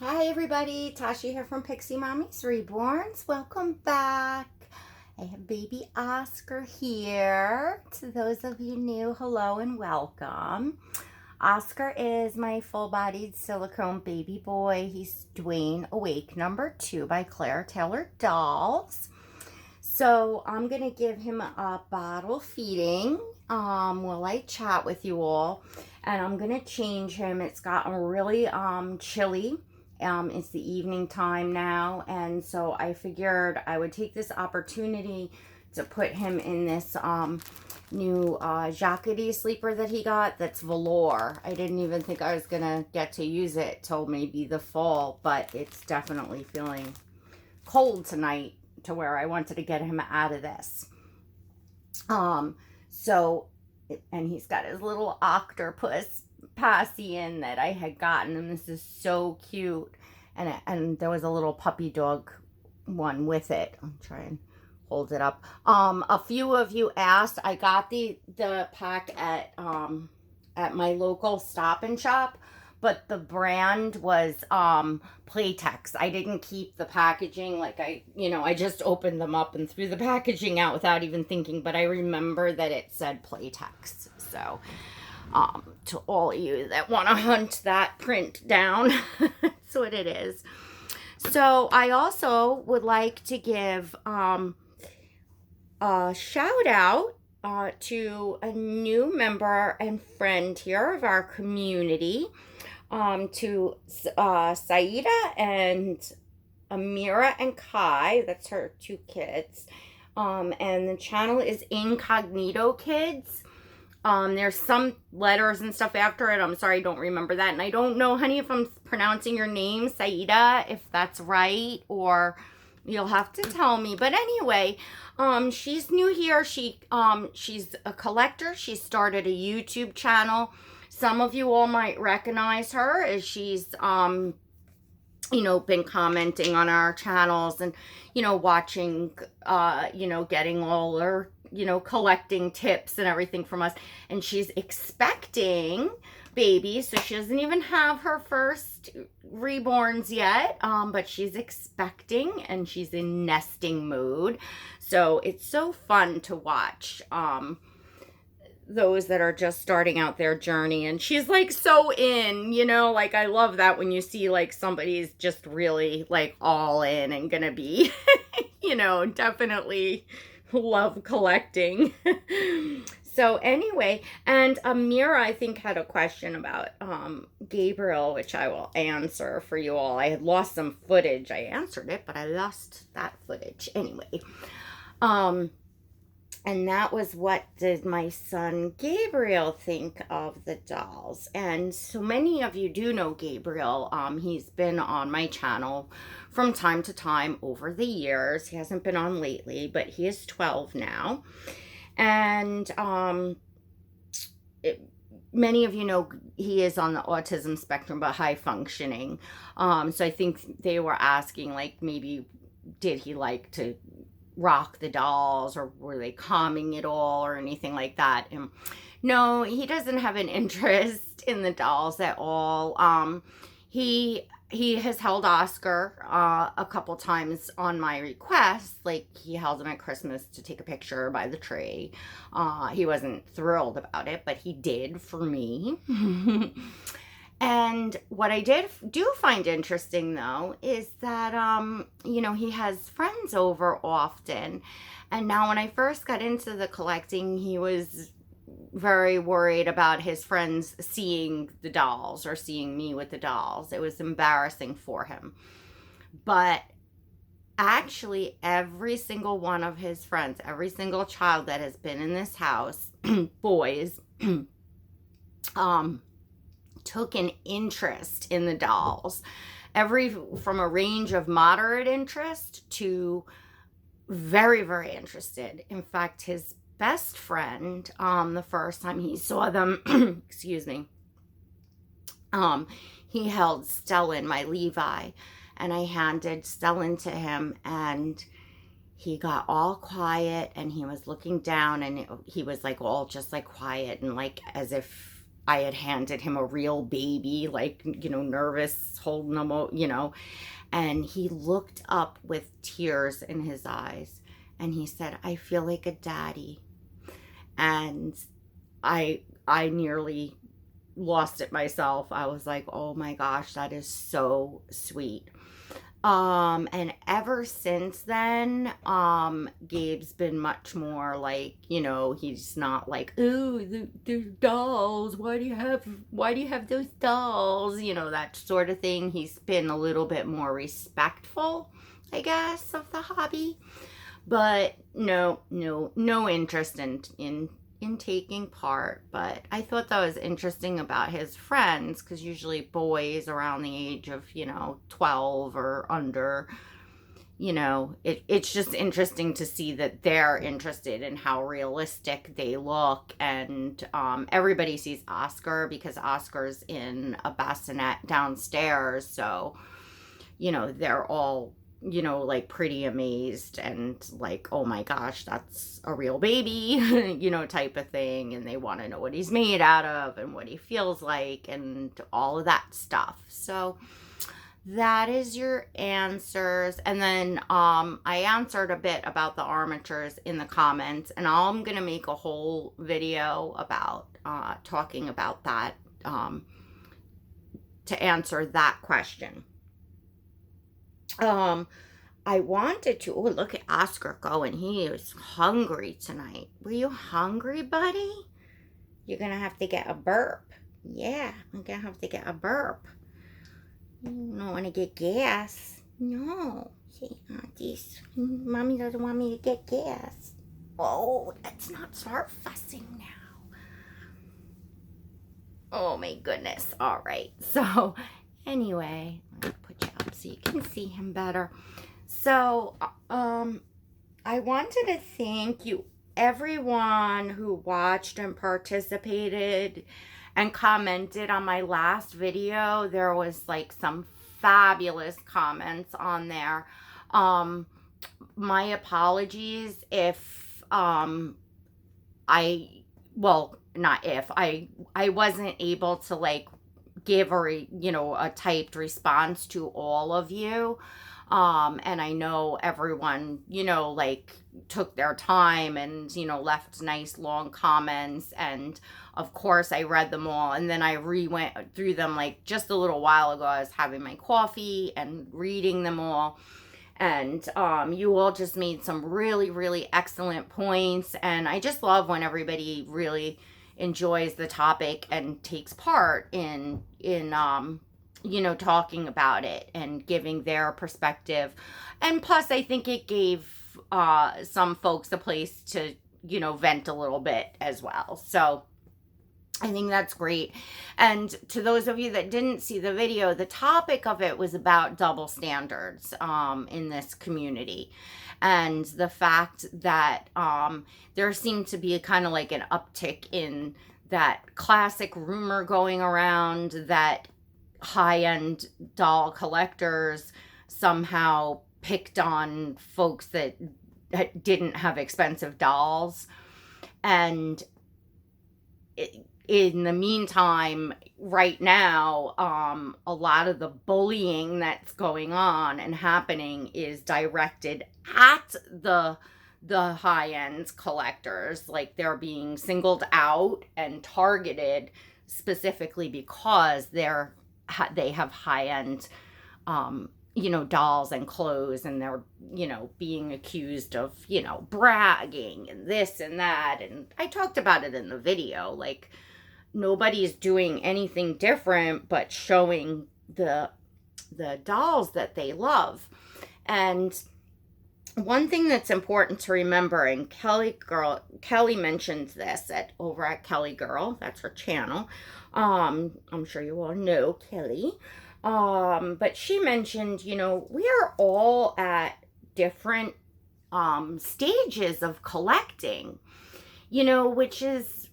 Hi everybody, Tasha here from Pixie Mommy's Reborns. Welcome back. I have baby Oscar here. To those of you new, hello and welcome. Oscar is my full-bodied silicone baby boy. He's Dwayne Awake #2 by Claire Taylor Dolls. So I'm going to give him a bottle feeding while I chat with you all. And I'm going to change him. It's gotten really chilly. It's the evening time now, and so I figured I would take this opportunity to put him in this new jacquardie sleeper that he got that's velour. I didn't even think I was gonna get to use it till maybe the fall, but it's definitely feeling cold tonight to where I wanted to get him out of this. And he's got his little octopus Pacifier that I had gotten, and this is so cute. And there was a little puppy dog one with it. I'll try and hold it up. A few of you asked. I got the pack at my local Stop and Shop, but the brand was Platex. I didn't keep the packaging. Like I just opened them up and threw the packaging out without even thinking. But I remember that it said Platex. So to all of you that want to hunt that print down, that's what it is. So I also would like to give a shout out to a new member and friend here of our community, to Saida and Amira and Kai. That's her 2 kids. And the channel is Incognito Kids. There's some letters and stuff after it. I'm sorry, I don't remember that. And I don't know, honey, if I'm pronouncing your name, Saida, if that's right, or you'll have to tell me. But anyway, she's new here. She's a collector. She started a YouTube channel. Some of you all might recognize her as she's, been commenting on our channels and, watching, getting all her, collecting tips and everything from us. And she's expecting babies, so she doesn't even have her first reborns yet, but she's expecting and she's in nesting mode. So it's so fun to watch those that are just starting out their journey, and she's like so in, like I love that when you see like somebody's just really like all in and gonna be definitely love collecting. So anyway, and Amira, I think, had a question about Gabriel, which I will answer for you all. I had lost some footage. I answered it, but I lost that footage. Anyway, and that was, what did my son Gabriel think of the dolls? And so many of you do know Gabriel. He's been on my channel from time to time over the years. He hasn't been on lately, but he is 12 now. And many of you know he is on the autism spectrum, but high functioning. So I think they were asking, like, maybe did he like to rock the dolls, or were they calming at all, or anything like that? And no, he doesn't have an interest in the dolls at all. He has held Oscar a couple times on my request. Like, he held him at Christmas to take a picture by the tree. He wasn't thrilled about it, but he did for me. And what I do find interesting, though, is that, he has friends over often. And now when I first got into the collecting, he was very worried about his friends seeing the dolls or seeing me with the dolls. It was embarrassing for him. But actually, every single one of his friends, every single child that has been in this house, boys, took an interest in the dolls. From a range of moderate interest to very, very interested. In fact, his best friend, the first time he saw them, excuse me, he held Stellan, my Levi, and I handed Stellan to him, and he got all quiet, and he was looking down, and he was like all just like quiet, and like as if I had handed him a real baby, like, nervous, holding him, and he looked up with tears in his eyes and he said, "I feel like a daddy." And I nearly lost it myself. I was like, "Oh my gosh, that is so sweet." And ever since then, Gabe's been much more like, he's not like, "Ooh, the dolls, why do you have those dolls?" That sort of thing. He's been a little bit more respectful, I guess, of the hobby. But no interest in taking part. But I thought that was interesting about his friends, because usually boys around the age of 12 or under, it's just interesting to see that they're interested in how realistic they look. And everybody sees Oscar because Oscar's in a bassinet downstairs, so they're all like pretty amazed and like, "Oh my gosh, that's a real baby," type of thing. And they want to know what he's made out of and what he feels like and all of that stuff. So that is your answers. And then I answered a bit about the armatures in the comments, and I'm going to make a whole video about talking about that to answer that question. I wanted to, look at Oscar going. He is hungry tonight. Were you hungry, buddy? You're going to have to get a burp. Yeah, I'm going to have to get a burp. You don't want to get gas. No. See, Auntie, Mommy doesn't want me to get gas. Oh, let's not start fussing now. Oh, my goodness. All right. So, anyway, let me put you up so you can see him better. So, I wanted to thank you, everyone who watched and participated and commented on my last video. There was like some fabulous comments on there. My apologies if I wasn't able to like give a typed response to all of you. And I know everyone, like took their time and, left nice long comments. And of course I read them all. And then I went through them like just a little while ago. I was having my coffee and reading them all. And you all just made some really, really excellent points. And I just love when everybody really enjoys the topic and takes part in talking about it and giving their perspective. And plus, I think it gave some folks a place to, vent a little bit as well. So I think that's great. And to those of you that didn't see the video, the topic of it was about double standards in this community. And the fact that there seemed to be kind of like an uptick in that classic rumor going around that high-end doll collectors somehow picked on folks that didn't have expensive dolls. And in the meantime, right now, a lot of the bullying that's going on and happening is directed at the high-end collectors. Like, they're being singled out and targeted specifically because they have high-end dolls and clothes, and they're being accused of bragging and this and that. And I talked about it in the video. Like, nobody's doing anything different but showing the dolls that they love. And one thing that's important to remember, and Kelly mentioned this over at Kelly Girl, that's her channel. I'm sure you all know Kelly. But she mentioned, we are all at different stages of collecting, which is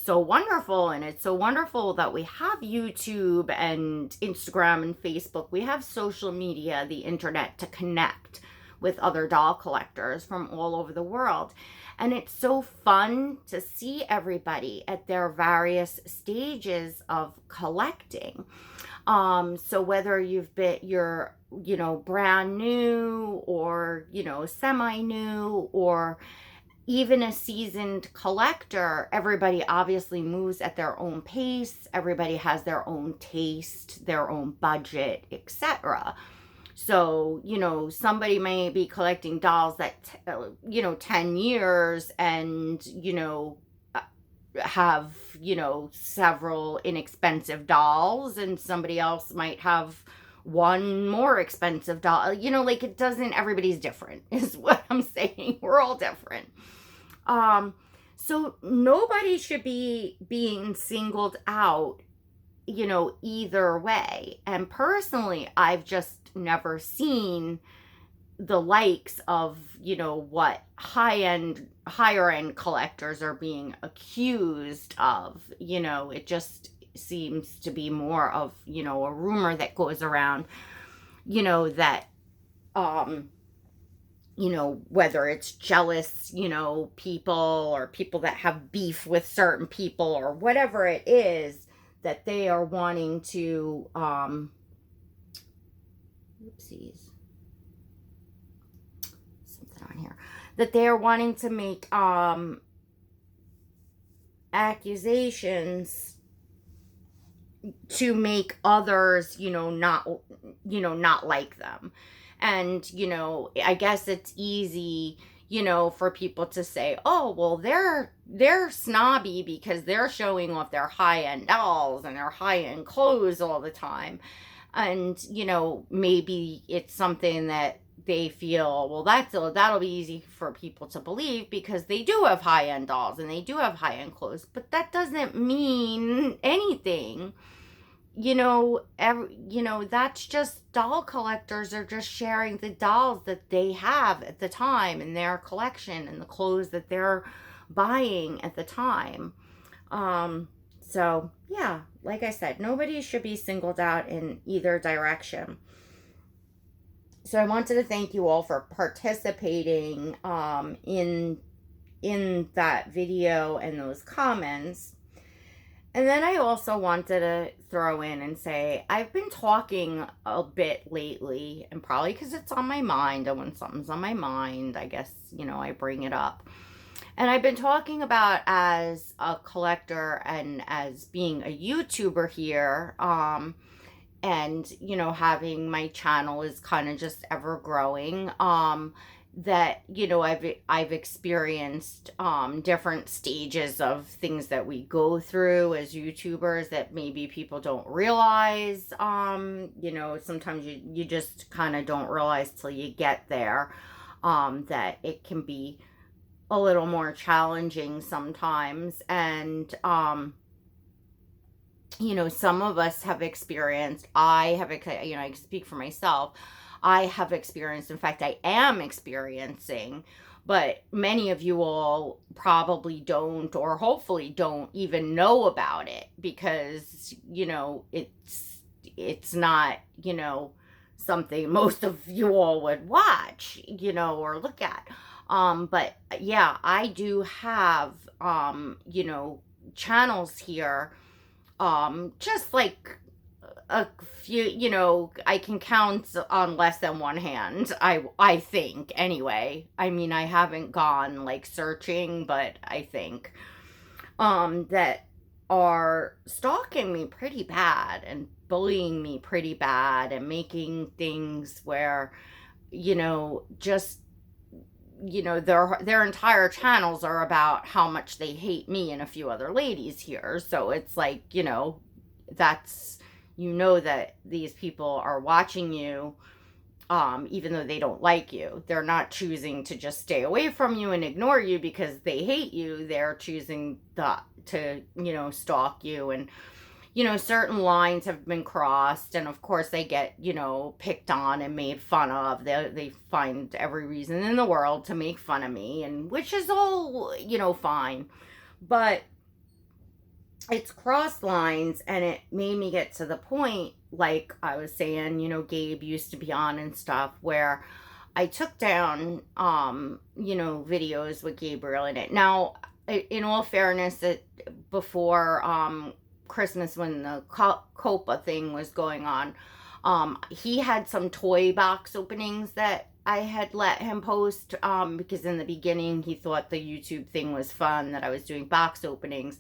so wonderful. And it's so wonderful that we have YouTube and Instagram and Facebook. We have social media, the internet, to connect with other doll collectors from all over the world. And it's so fun to see everybody at their various stages of collecting. So whether you're, brand new, or, semi-new, or even a seasoned collector, everybody obviously moves at their own pace. Everybody has their own taste, their own budget, etc. So, somebody may be collecting dolls that, 10 years and, have, several inexpensive dolls, and somebody else might have one more expensive doll. Like, it doesn't, everybody's different is what I'm saying. We're all different. So nobody should be being singled out, either way. And personally, I've just never seen the likes of, what higher end collectors are being accused of. It just seems to be more of, a rumor that goes around, that, whether it's jealous, people, or people that have beef with certain people, or whatever it is, that they are wanting to, oopsies, something on here, that they are wanting to make, accusations to make others, not like them. And, I guess it's easy, for people to say, oh, well, they're snobby because they're showing off their high-end dolls and their high-end clothes all the time. And, maybe it's something that they feel, well, that'll be easy for people to believe because they do have high-end dolls and they do have high-end clothes. But that doesn't mean anything. That's just, doll collectors are just sharing the dolls that they have at the time in their collection and the clothes that they're buying at the time. So yeah, like I said, nobody should be singled out in either direction. So I wanted to thank you all for participating in that video and those comments. And then I also wanted to throw in and say, I've been talking a bit lately, and probably because it's on my mind, and when something's on my mind, I guess, I bring it up. And I've been talking about, as a collector and as being a YouTuber here, and, having my channel is kind of just ever growing, that, I've experienced different stages of things that we go through as YouTubers that maybe people don't realize. Sometimes you just kind of don't realize till you get there, that it can be a little more challenging sometimes. And some of us have experienced, I can speak for myself, I have experienced, in fact, I am experiencing, but many of you all probably don't, or hopefully don't even know about it, because, it's not, something most of you all would watch, or look at. But yeah, I do have, channels here, just like a few, I can count on less than one hand, I think, anyway. I mean, I haven't gone, like, searching, but I think, that are stalking me pretty bad and bullying me pretty bad and making things where, just, their entire channels are about how much they hate me and a few other ladies here. So it's like, that's, that these people are watching you, even though they don't like you. They're not choosing to just stay away from you and ignore you because they hate you. They're choosing to stalk you. And, certain lines have been crossed. And of course they get, picked on and made fun of. They find every reason in the world to make fun of me, and which is all, fine. But it's crossed lines, and it made me get to the point, like I was saying, Gabe used to be on and stuff, where I took down, videos with Gabriel in it. Now, in all fairness, before Christmas, when the Copa thing was going on, he had some toy box openings that I had let him post, because in the beginning he thought the YouTube thing was fun, that I was doing box openings.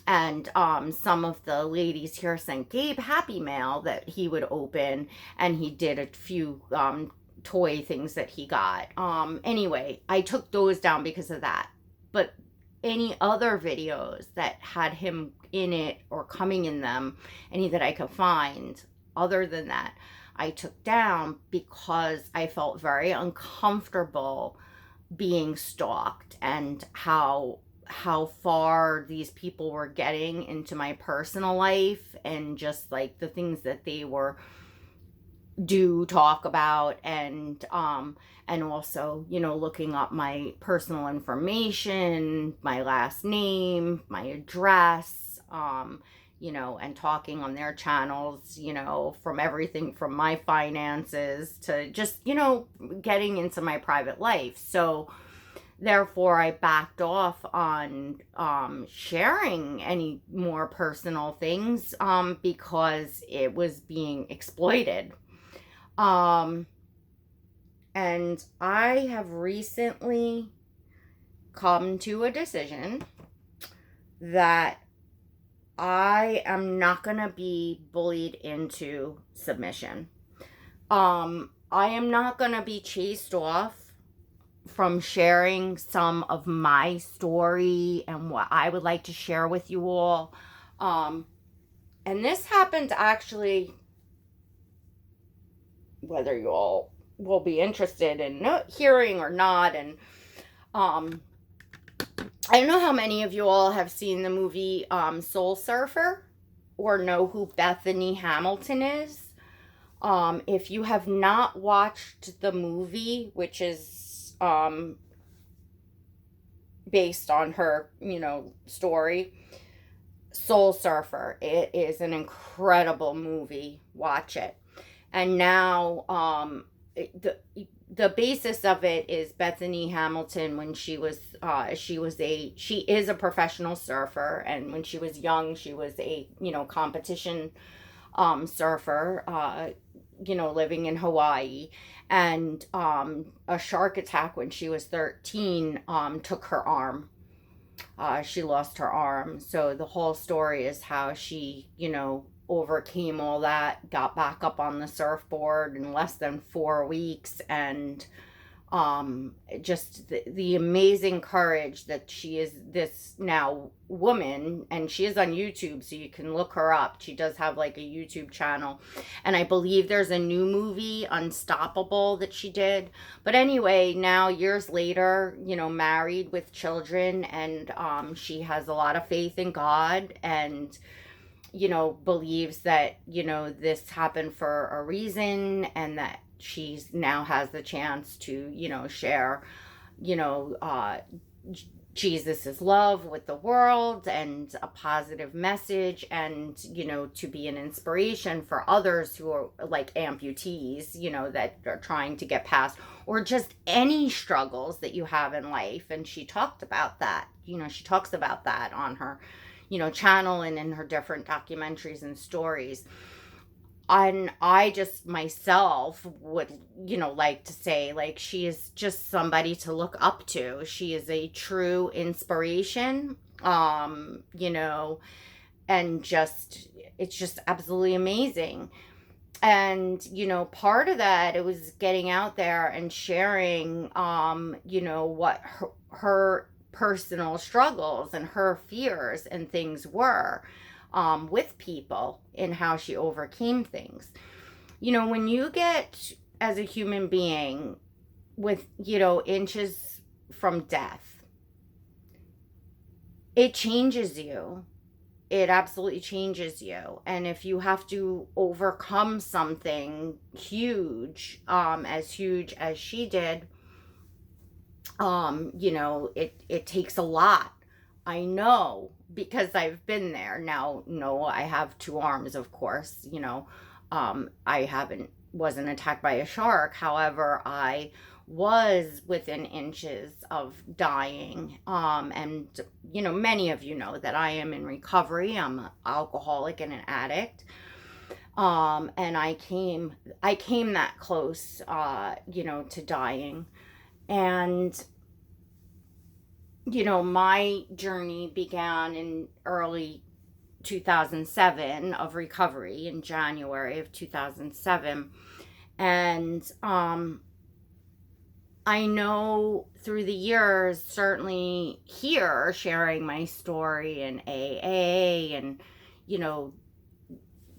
And some of the ladies here sent Gabe Happy Mail that he would open, and he did a few toy things that he got. Anyway, I took those down because of that. But any other videos that had him in it or coming in them, any that I could find other than that, I took down because I felt very uncomfortable being stalked, and how far these people were getting into my personal life, and just like the things that they were talk about, and also, looking up my personal information, my last name, my address, and talking on their channels, from everything from my finances to just, getting into my private life. So therefore, I backed off on sharing any more personal things, because it was being exploited. And I have recently come to a decision that I am not going to be bullied into submission. I am not going to be chased off from sharing some of my story and what I would like to share with you all. And this happened actually, whether you all will be interested in hearing or not. And I don't know how many of you all have seen the movie Soul Surfer, or know who Bethany Hamilton is. If you have not watched the movie, which is based on her, story, Soul Surfer, it is an incredible movie. Watch it. And now, the basis of it is Bethany Hamilton, when she is a professional surfer, and when she was young, she was a, competition surfer, living in Hawaii. And a shark attack when she was 13 took her arm. She lost her arm. So the whole story is how she, overcame all that, got back up on the surfboard in less than 4 weeks, and just the amazing courage that she is, this now woman, and she is on YouTube, so you can look her up. She does have like a YouTube channel, and I believe there's a new movie, Unstoppable, that she did. But anyway, now years later, married with children, and she has a lot of faith in God, and believes that, this happened for a reason, and that she now has the chance to, share, Jesus's love with the world, and a positive message, and, to be an inspiration for others who are like amputees, that are trying to get past, or just any struggles that you have in life. And she talked about that, she talks about that on her channel, and in her different documentaries and stories. And I just myself would, like to say, like, she is just somebody to look up to. She is a true inspiration, and just, it's just absolutely amazing. And, part of that, it was getting out there and sharing, what her personal struggles and her fears and things were, with people, and how she overcame things. When you get, as a human being, with, inches from death, it changes you. It absolutely changes you. And if you have to overcome something huge as she did, it takes a lot. I know, because I've been there. Now, no, I have 2 arms, of course, wasn't attacked by a shark. However, I was within inches of dying. And, many of you know that I am in recovery. I'm an alcoholic and an addict. And I came that close, to dying. And, my journey began in early 2007 of recovery in January of 2007. And, I know through the years, certainly here, sharing my story in AA and,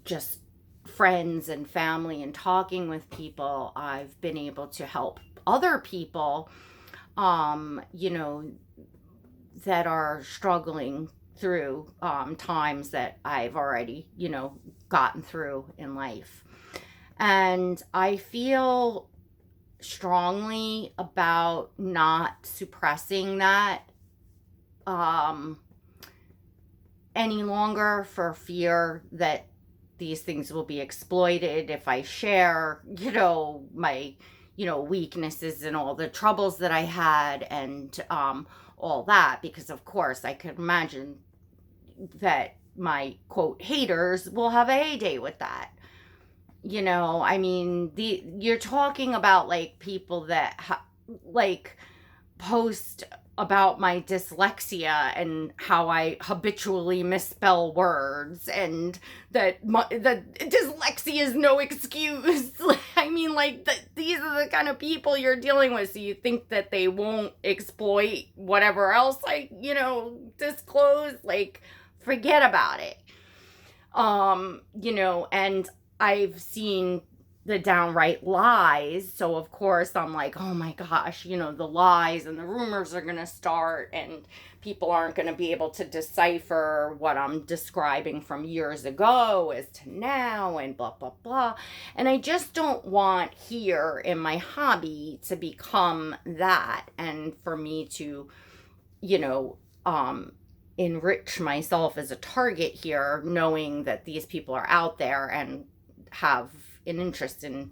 just friends and family and talking with people, I've been able to help other people, that are struggling through times that I've already, gotten through in life. And I feel strongly about not suppressing that any longer, for fear that these things will be exploited if I share, my, weaknesses and all the troubles that I had, and all that, because of course I could imagine that my quote haters will have a heyday with that. You're talking about like people that post about my dyslexia and how I habitually misspell words, and that dyslexia is no excuse. These are the kind of people you're dealing with, so you think that they won't exploit whatever else I, disclose. Forget about it. And I've seen the downright lies. So of course I'm like, oh my gosh, the lies and the rumors are going to start, and people aren't going to be able to decipher what I'm describing from years ago as to now, and blah, blah, blah. And I just don't want here in my hobby to become that, and for me to, enrich myself as a target here, knowing that these people are out there and have an interest in,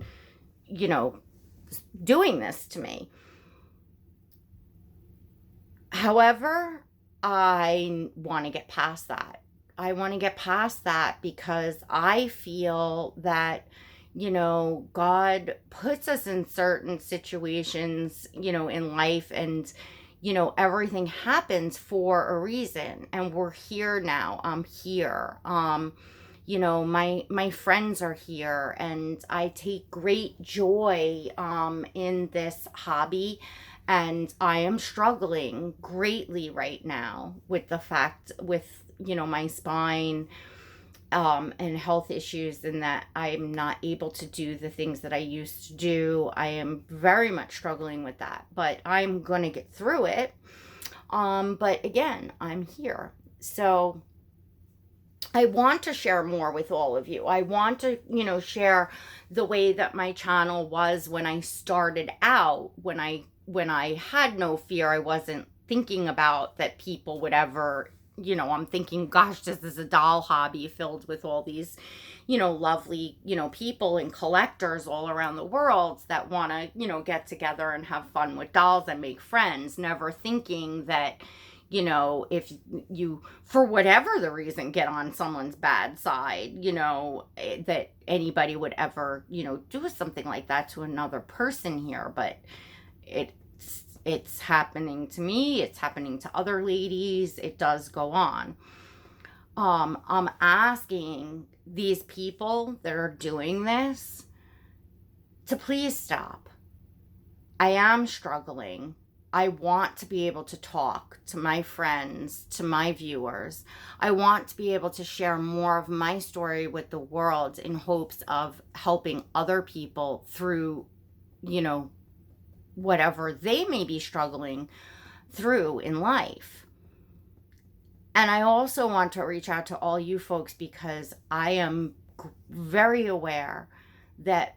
doing this to me. However, I want to get past that. I want to get past that because I feel that, God puts us in certain situations, in life, and, everything happens for a reason, and we're here now. I'm here. My friends are here, and I take great joy in this hobby, and I am struggling greatly right now with the fact with my spine and health issues, and that I'm not able to do the things that I used to do. I am very much struggling with that, but I'm going to get through it. But again, I'm here. So I want to share more with all of you. I want to, share the way that my channel was when I started out, when I had no fear. I wasn't thinking about that people would ever, I'm thinking, gosh, this is a doll hobby filled with all these, lovely, people and collectors all around the world that want to, get together and have fun with dolls and make friends, never thinking that, if you, for whatever the reason, get on someone's bad side, that anybody would ever, do something like that to another person here. But it's happening to me. It's happening to other ladies. It does go on. I'm asking these people that are doing this to please stop. I am struggling. I want to be able to talk to my friends, to my viewers. I want to be able to share more of my story with the world in hopes of helping other people through, whatever they may be struggling through in life. And I also want to reach out to all you folks because I am very aware that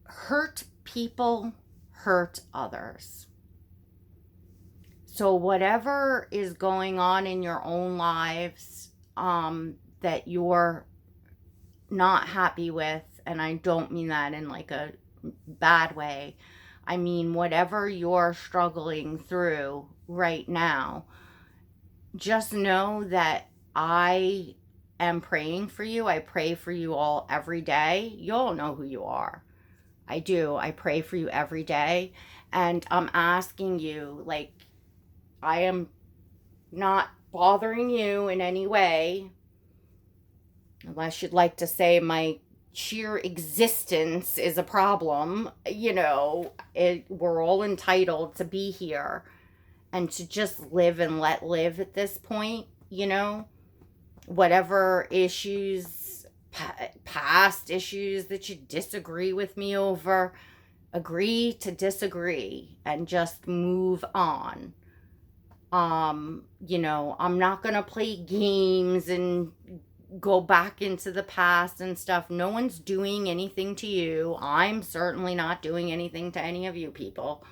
hurt people hurt others. So whatever is going on in your own lives that you're not happy with, and I don't mean that in like a bad way. I mean, whatever you're struggling through right now, just know that I am praying for you. I pray for you all every day. You all know who you are. I do. I pray for you every day. And I'm asking you, like, I am not bothering you in any way, unless you'd like to say my sheer existence is a problem. We're all entitled to be here and to just live and let live at this point, whatever issues, past issues that you disagree with me over, agree to disagree and just move on. I'm not going to play games and go back into the past and stuff. No one's doing anything to you. I'm certainly not doing anything to any of you people.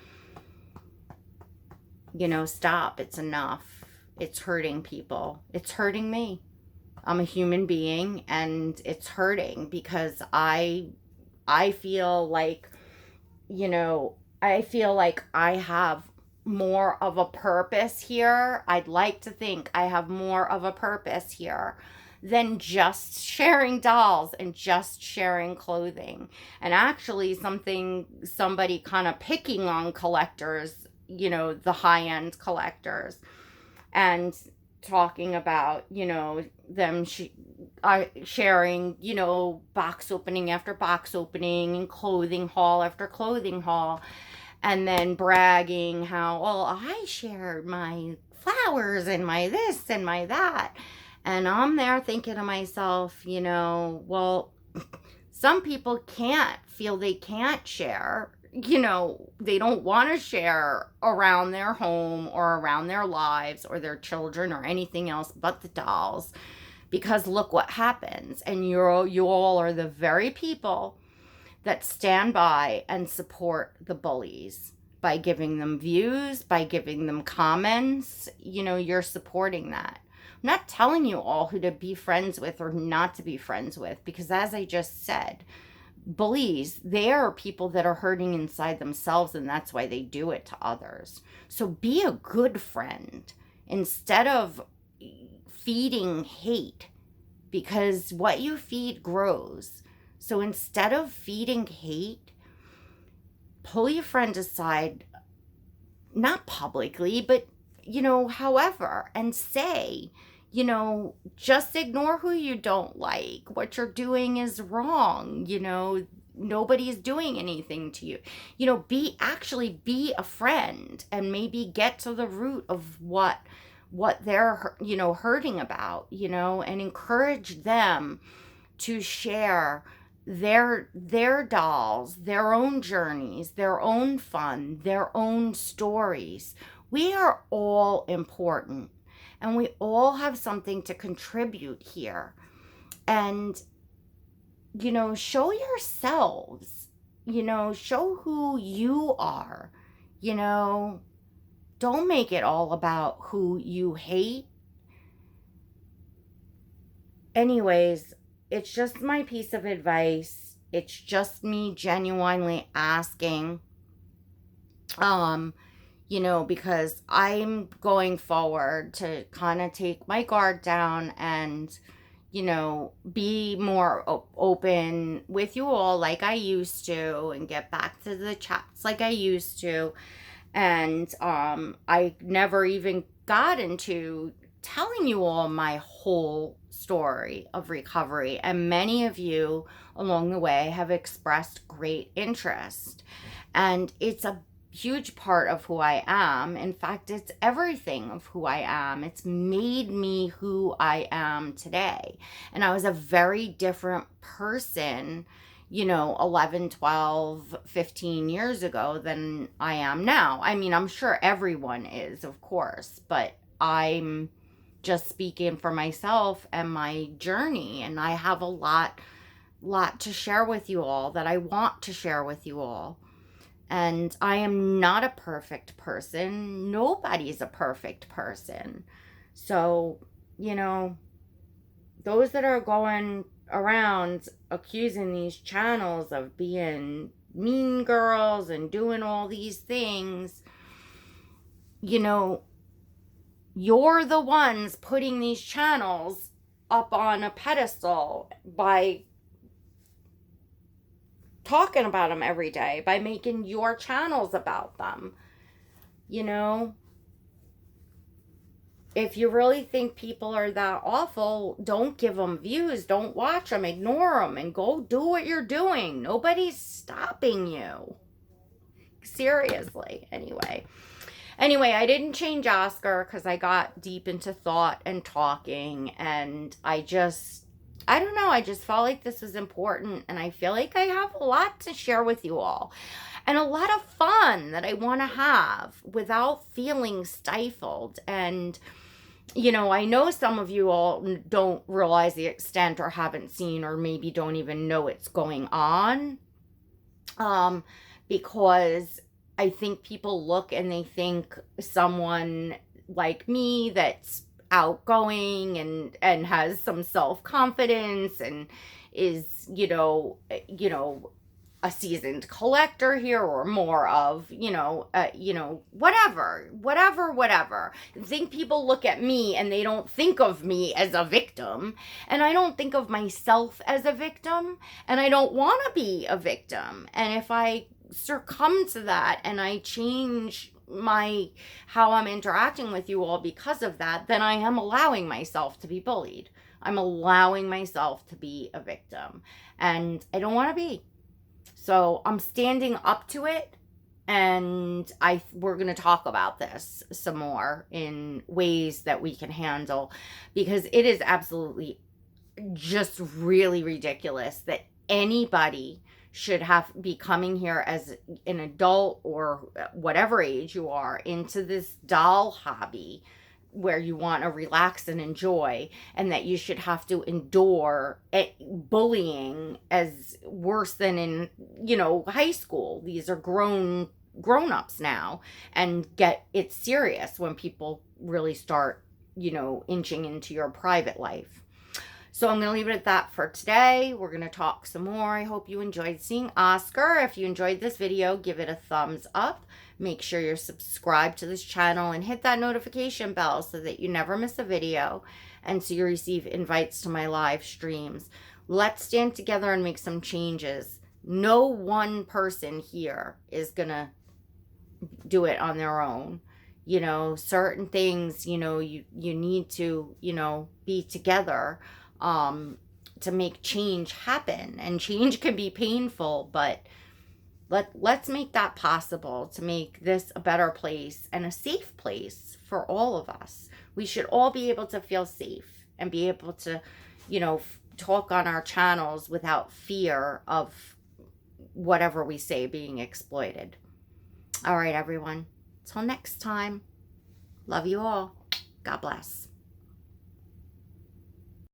Stop. It's enough. It's hurting people. It's hurting me. I'm a human being, and it's hurting because I feel like, I have more of a purpose here. I'd like to think I have more of a purpose here than just sharing dolls and just sharing clothing. And actually somebody kind of picking on collectors, the high-end collectors, and talking about, them sharing, box opening after box opening and clothing haul after clothing haul. And then bragging how, I shared my flowers and my this and my that. And I'm there thinking to myself, some people feel they can't share. They don't want to share around their home or around their lives or their children or anything else but the dolls. Because look what happens. And you all are the very people that stand by and support the bullies by giving them views, by giving them comments. You're supporting that. I'm not telling you all who to be friends with or not to be friends with, because as I just said, bullies, they are people that are hurting inside themselves, and that's why they do it to others. So be a good friend instead of feeding hate, because what you feed grows. So instead of feeding hate, pull your friend aside, not publicly, but, however, and say, just ignore who you don't like. What you're doing is wrong. Nobody's doing anything to you. Be a friend and maybe get to the root of what they're, hurting about, and encourage them to share their dolls, their own journeys, their own fun, their own stories. We are all important, and we all have something to contribute here. And, show yourselves, show who you are, don't make it all about who you hate. Anyways, it's just my piece of advice. It's just me genuinely asking, because I'm going forward to kind of take my guard down and, be more open with you all like I used to, and get back to the chats like I used to. And I never even got into telling you all my whole story of recovery, and many of you along the way have expressed great interest, and it's a huge part of who I am. In fact, it's everything of who I am. It's made me who I am today. And I was a very different person 11, 12, 15 years ago than I am now. I mean, I'm sure everyone is, of course, but I'm just speaking for myself and my journey, and I have a lot to share with you all that I want to share with you all. And I am not a perfect person. Nobody's a perfect person. So, those that are around accusing these channels of being mean girls and doing all these things, you know, you're the ones putting these channels up on a pedestal by talking about them every day, by making your channels about them. You know, if you really think people are that awful, don't give them views, don't watch them, ignore them, and go do what you're doing. Nobody's stopping you. Seriously. Anyway, I didn't change Oscar because I got deep into thought and talking, and I don't know, I just felt like this was important, and I feel like I have a lot to share with you all, and a lot of fun that I want to have without feeling stifled. And, you know, I know some of you all don't realize the extent, or haven't seen, or maybe don't even know it's going on, because I think people look and they think someone like me that's outgoing and has some self-confidence and is, you know, a seasoned collector here, or more of, whatever. I think people look at me and they don't think of me as a victim, and I don't think of myself as a victim, and I don't want to be a victim. And if I succumb to that and I change how I'm interacting with you all because of that, then I am allowing myself to be bullied. I'm allowing myself to be a victim, and I don't want to be. So I'm standing up to it, and we're going to talk about this some more in ways that we can handle, because it is absolutely just really ridiculous that anybody should be coming here as an adult, or whatever age you are, into this doll hobby where you want to relax and enjoy, and that you should have to endure bullying as worse than in, high school. These are grown-ups now, and it's serious when people really start, inching into your private life. So I'm going to leave it at that for today. We're going to talk some more. I hope you enjoyed seeing Oscar. If you enjoyed this video, give it a thumbs up. Make sure you're subscribed to this channel and hit that notification bell so that you never miss a video, and so you receive invites to my live streams. Let's stand together and make some changes. No one person here is going to do it on their own. Certain things, you need to, be together to make change happen. And change can be painful, but let's make that possible, to make this a better place and a safe place for all of us. We should all be able to feel safe and be able to, talk on our channels without fear of whatever we say being exploited. All right, everyone. Till next time. Love you all. God bless.